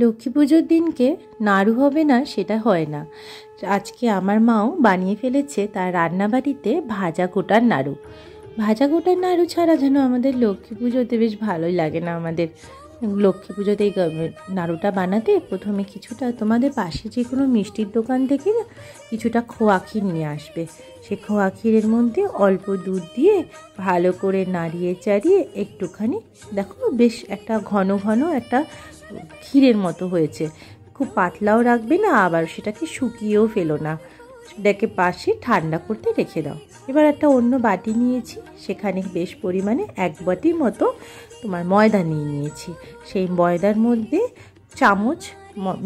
লক্ষ্মী পুজোর দিনকে নাড়ু হবে না সেটা হয় না। আজকে আমার মাও বানিয়ে ফেলেছে তার রান্নাবাড়িতে ভাজা গোটার নাড়ু। ভাজা গোটার নাড়ু ছাড়া যেন আমাদের লক্ষ্মী পুজোতে বেশ ভালোই লাগে না। আমাদের লক্ষ্মী পুজোতে এই নাড়ুটা বানাতে প্রথমে কিছুটা তোমাদের পাশে যে কোনো মিষ্টির দোকান থেকে না কিছুটা খোয়া ক্ষীর নিয়ে আসবে। সে খোয়া ক্ষীরের মধ্যে অল্প দুধ দিয়ে ভালো করে নাড়িয়ে চাড়িয়ে একটুখানি দেখো বেশ একটা ঘন ঘন একটা ক্ষীরের মতো হয়েছে। খুব পাতলাও রাখবে না, আবার সেটাকে শুকিয়েও ফেলো না, সেটাকে পাশে ঠান্ডা করতে রেখে দাও। এবার একটা অন্য বাটি নিয়েছি, সেখানে বেশ পরিমাণে 1 বাটির মতো তোমার ময়দা নিয়েছি। সেই ময়দার মধ্যে চামচ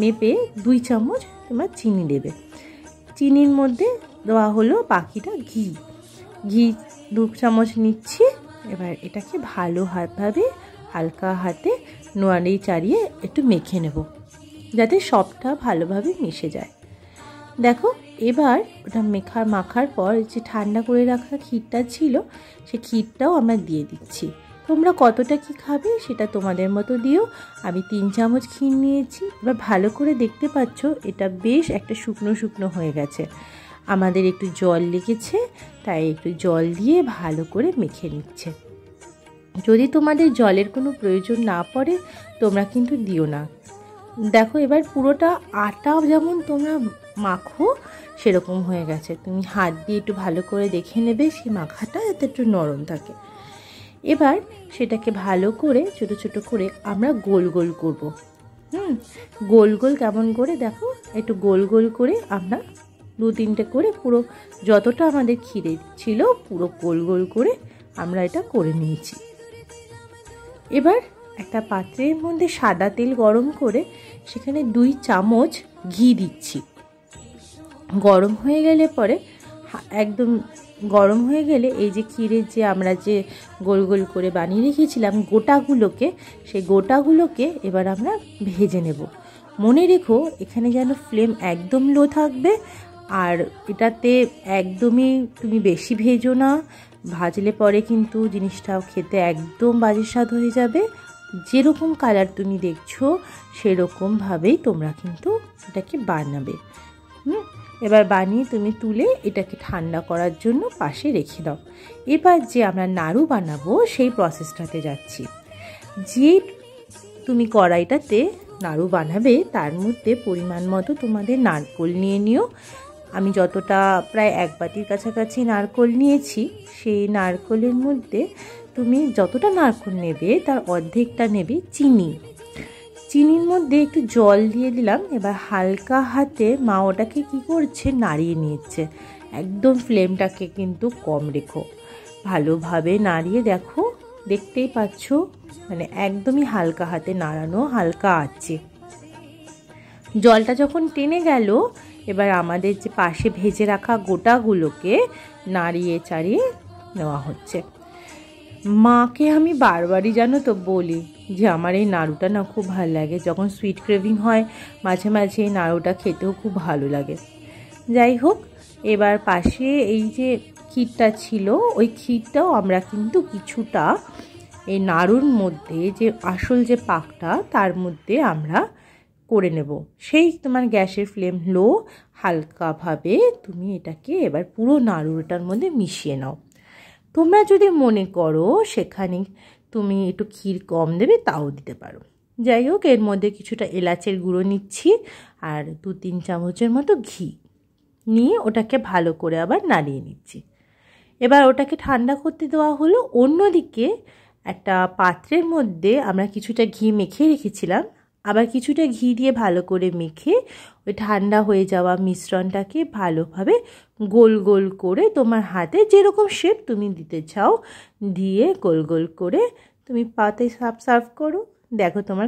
মেপে 2 চামচ তোমার চিনি দেবে। চিনির মধ্যে দেওয়া হলো বাকিটা ঘি 2 চামচ নিচ্ছি। এবার এটাকে ভালোভাবে হালকা হাতে নোয়াড়িয়ে চাড়িয়ে একটু মেখে নেব, যাতে সবটা ভালোভাবে মিশে যায়। দেখো এবার ওটা মাখার পর যে ঠান্ডা করে রাখা ক্ষীরটা ছিল, সে ক্ষীরটাও আমরা দিয়ে দিচ্ছি। তোমরা কতটা কি খাবে সেটা তোমাদের মতো দিও। আমি 3 চামচ ক্ষীর নিয়েছি। এবার ভালো করে দেখতে পাচ্ছ এটা বেশ একটা শুকনো শুকনো হয়ে গেছে। আমাদের একটু জল লেগেছে, তাই একটু জল দিয়ে ভালো করে মেখে নিচ্ছে। যদি তোমাদের জলের কোনো প্রয়োজন না পড়ে তোমরা কিন্তু দিও না। দেখো এবার পুরোটা আটা যেমন তোমরা মাখো সেরকম হয়ে গেছে। তুমি হাত দিয়ে একটু ভালো করে দেখে নেবে সেই মাখাটা যাতে একটু নরম থাকে। এবার সেটাকে ভালো করে ছোট ছোট করে আমরা গোল গোল করব। গোল গোল কেমন করে দেখো, একটু গোল গোল করে আমরা 2-3টে করে পুরো যতটা আমাদের ক্ষীরে ছিল পুরো গোল গোল করে আমরা এটা করে নিয়েছি। এবার একটা পাত্রের মধ্যে সাদা তেল গরম করে সেখানে 2 চামচ ঘি দিচ্ছি। গরম হয়ে গেলে পরে একদম গরম হয়ে গেলে এই যে ক্ষীরের যে আমরা যে গোল গোল করে বানিয়ে রেখেছিলাম গোটাগুলোকে, সেই গোটাগুলোকে এবার আমরা ভেজে নেব। মনে রেখো এখানে যেন ফ্লেম একদম লো থাকবে, আর এটাতে একদমই তুমি বেশি ভেজো না, ভাজলে পরে কিন্তু জিনিসটাও খেতে একদম বাজে স্বাদ হয়ে যাবে। যেরকম কালার তুমি দেখছো সেরকমভাবেই তোমরা কিন্তু এটাকে বানাবে। এবার বানিয়ে তুমি তুলে এটাকে ঠান্ডা করার জন্য পাশে রেখে দাও। এবার যে আমরা নাড়ু বানাবো সেই প্রসেসটাতে যাচ্ছি। যে তুমি কড়াইটাতে নাড়ু বানাবে তার মধ্যে পরিমাণ মতো তোমাদের নারকেল নিয়ে নিও। আমি যতটা প্রায় 1 বাটির কাছাকাছি নারকেল নিয়েছি, সেই নারকেলের মধ্যে তুমি যতটা নারকেল নেবে তার অর্ধেকটা নেবে চিনি। চিনির মধ্যে একটু জল দিয়ে দিলাম। এবার হালকা হাতে মা ওটাকে কী করছে নাড়িয়ে নিচ্ছে। একদম ফ্লেমটাকে কিন্তু কম রেখো, ভালোভাবে নাড়িয়ে দেখো, দেখতেই পাচ্ছ মানে একদমই হালকা হাতে নাড়ানো, হালকা আছে। জলটা যখন টেনে গেল এবার আমাদের যে পাশে ভেজে রাখা গোটাগুলোকে নাড়িয়ে চাড়িয়ে নেওয়া হচ্ছে। মাকে আমি বারবারই জানো তো বলি যে আমার এই নাড়ুটা না খুব ভালো লাগে। যখন সুইট ক্রেভিং হয় মাঝে মাঝে এই নাড়ুটা খেতেও খুব ভালো লাগে। যাই হোক, এবার পাশে এই যে ক্ষীরটা ছিল ওই ক্ষীরটাও আমরা কিন্তু কিছুটা এই নাড়ুর মধ্যে যে আসল যে পাকটা তার মধ্যে আমরা করে নেব। সেই তোমার গ্যাসের ফ্লেম লো, হালকাভাবে তুমি এটাকে এবার পুরো নাড়ুটার মধ্যে মিশিয়ে নাও। তোমরা যদি মনে করো সেখানে তুমি একটু ক্ষীর কম দেবে তাও দিতে পারো। যাই হোক, এর মধ্যে কিছুটা এলাচের গুঁড়ো নিচ্ছি আর 2-3 চামচের মতো ঘি নিয়ে ওটাকে ভালো করে আবার নাড়িয়ে নিচ্ছি। এবার ওটাকে ঠান্ডা করতে দেওয়া হলো। অন্যদিকে একটা পাত্রের মধ্যে আমরা কিছুটা ঘি মেখে রেখেছিলাম, আবার কিছুটা ঘি দিয়ে ভালো করে মেখে ওই ঠান্ডা হয়ে যাওয়া মিশ্রণটাকে ভালোভাবে গোল গোল করে তোমার হাতে যেরকম শেপ তুমি দিতে চাও দিয়ে গোল গোল করে তুমি পাতে সার্ভ করো। দেখো তোমার